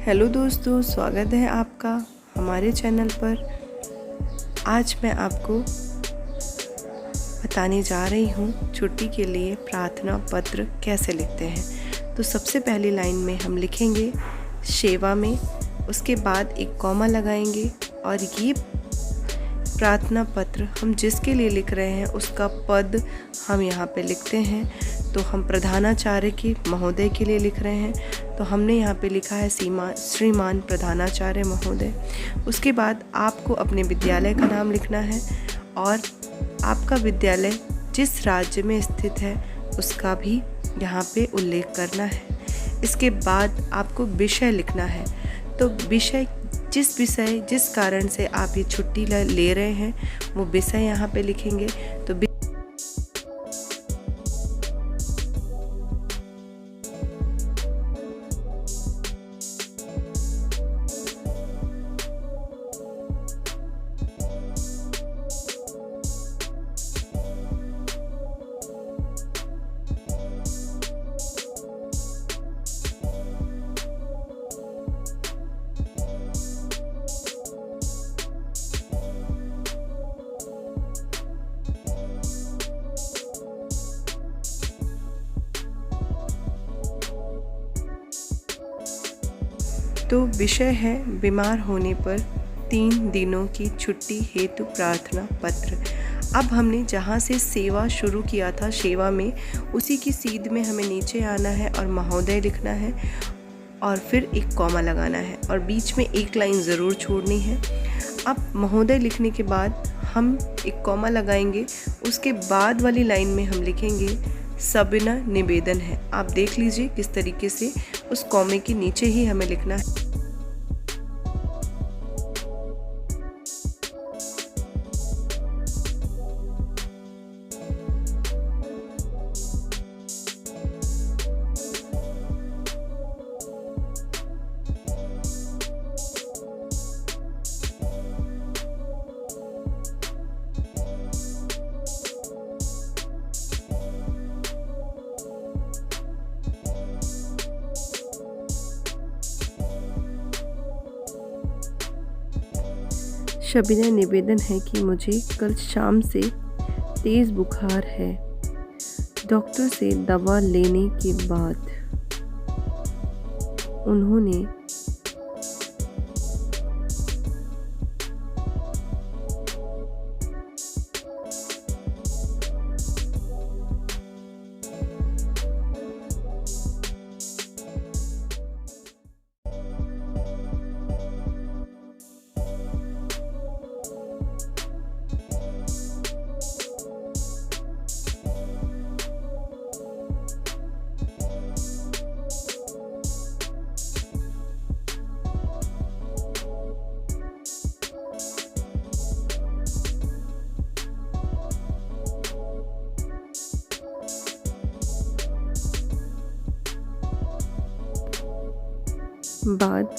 Hello दोस्तों, स्वागत है आपका हमारे चैनल पर। आज मैं आपको बताने जा रही हूँ छुट्टी के लिए प्रार्थना पत्र कैसे लिखते हैं। तो सबसे पहली लाइन में हम लिखेंगे सेवा में, उसके बाद एक कॉमा लगाएंगे और ये प्रार्थना पत्र हम जिसके लिए लिख रहे हैं उसका पद हम यहाँ पे लिखते हैं। तो हम प्रधानाचार्य की महोदय के लिए लिख रहे हैं, तो हमने यहाँ पे लिखा है श्रीमान प्रधानाचार्य महोदय। उसके बाद आपको अपने विद्यालय का नाम लिखना है और आपका विद्यालय जिस राज्य में स्थित है उसका भी यहाँ पे उल्लेख करना है। इसके बाद आपको विषय लिखना है, तो विषय जिस कारण से आप ये छुट्टी ले रहे हैं वो विषय यहाँ पे लिखेंगे। तो विषय है बीमार होने पर 3 दिनों की छुट्टी हेतु प्रार्थना पत्र। अब हमने जहाँ से सेवा शुरू किया था, सेवा में उसी की सीध में हमें नीचे आना है और महोदय लिखना है और फिर एक कॉमा लगाना है और बीच में एक लाइन ज़रूर छोड़नी है। अब महोदय लिखने के बाद हम एक कॉमा लगाएंगे, उसके बाद वाली लाइन में हम लिखेंगे सविनय निवेदन है। आप देख लीजिए किस तरीके से उस कॉमे के नीचे ही हमें लिखना है। सविनय निवेदन है कि मुझे कल शाम से तेज़ बुखार है। डॉक्टर से दवा लेने के बाद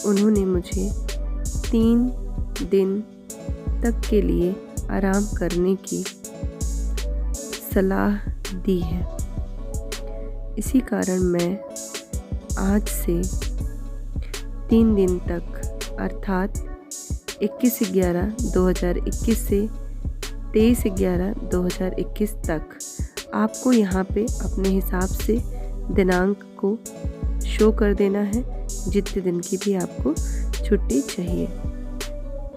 उन्होंने मुझे 3 दिन तक के लिए आराम करने की सलाह दी है। इसी कारण मैं आज से 3 दिन तक अर्थात 21/11/2021 से 23/11/2021 तक आपको यहाँ पे अपने हिसाब से दिनांक को शो कर देना है। जितने दिन की भी आपको छुट्टी चाहिए,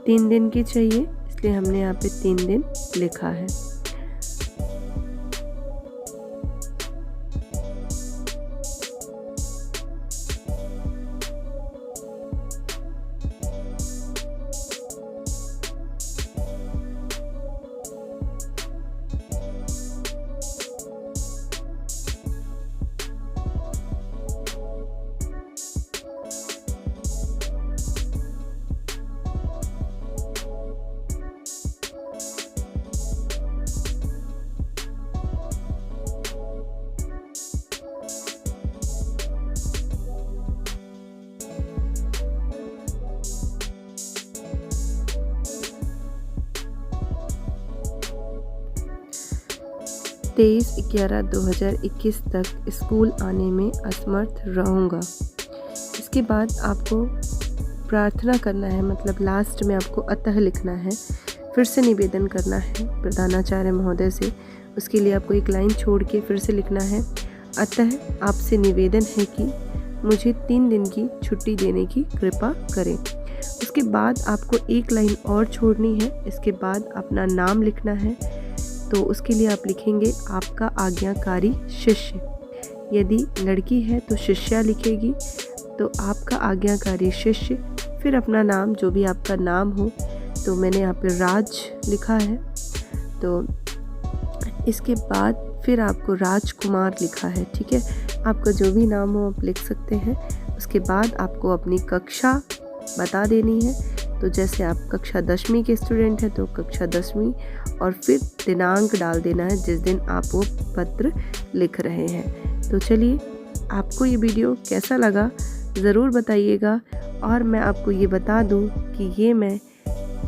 3 दिन की चाहिए, इसलिए हमने यहाँ पे 3 दिन लिखा है। तेईस 11/2021 तक स्कूल आने में असमर्थ रहूँगा। इसके बाद आपको प्रार्थना करना है, मतलब लास्ट में आपको अतः लिखना है, फिर से निवेदन करना है प्रधानाचार्य महोदय से। उसके लिए आपको एक लाइन छोड़ के फिर से लिखना है, अतः आपसे निवेदन है कि मुझे 3 दिन की छुट्टी देने की कृपा करें। उसके बाद आपको एक लाइन और छोड़नी है, इसके बाद अपना नाम लिखना है। तो उसके लिए आप लिखेंगे आपका आज्ञाकारी शिष्य। यदि लड़की है तो शिष्या लिखेगी, तो आपका आज्ञाकारी शिष्य, फिर अपना नाम जो भी आपका नाम हो। तो मैंने यहाँ पे राज लिखा है, तो इसके बाद फिर आपको राजकुमार लिखा है, ठीक है। आपका जो भी नाम हो आप लिख सकते हैं। उसके बाद आपको अपनी कक्षा बता देनी है। तो जैसे आप कक्षा 10वीं के स्टूडेंट हैं तो कक्षा 10वीं, और फिर दिनांक डाल देना है जिस दिन आप वो पत्र लिख रहे हैं। तो चलिए, आपको ये वीडियो कैसा लगा ज़रूर बताइएगा। और मैं आपको ये बता दूं कि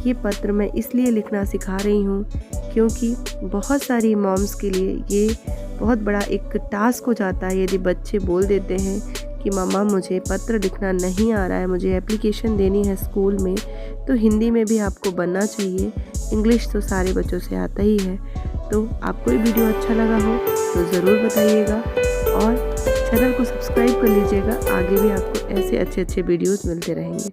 ये पत्र मैं इसलिए लिखना सिखा रही हूँ क्योंकि बहुत सारी मॉम्स के लिए ये बहुत बड़ा एक टास्क हो जाता है। यदि बच्चे बोल देते हैं कि मम्मा मुझे पत्र लिखना नहीं आ रहा है, मुझे एप्लीकेशन देनी है स्कूल में, तो हिंदी में भी आपको बनना चाहिए। इंग्लिश तो सारे बच्चों से आता ही है। तो आपको ये वीडियो अच्छा लगा हो तो ज़रूर बताइएगा और चैनल को सब्सक्राइब कर लीजिएगा। आगे भी आपको ऐसे अच्छे वीडियोज़ मिलते रहेंगे।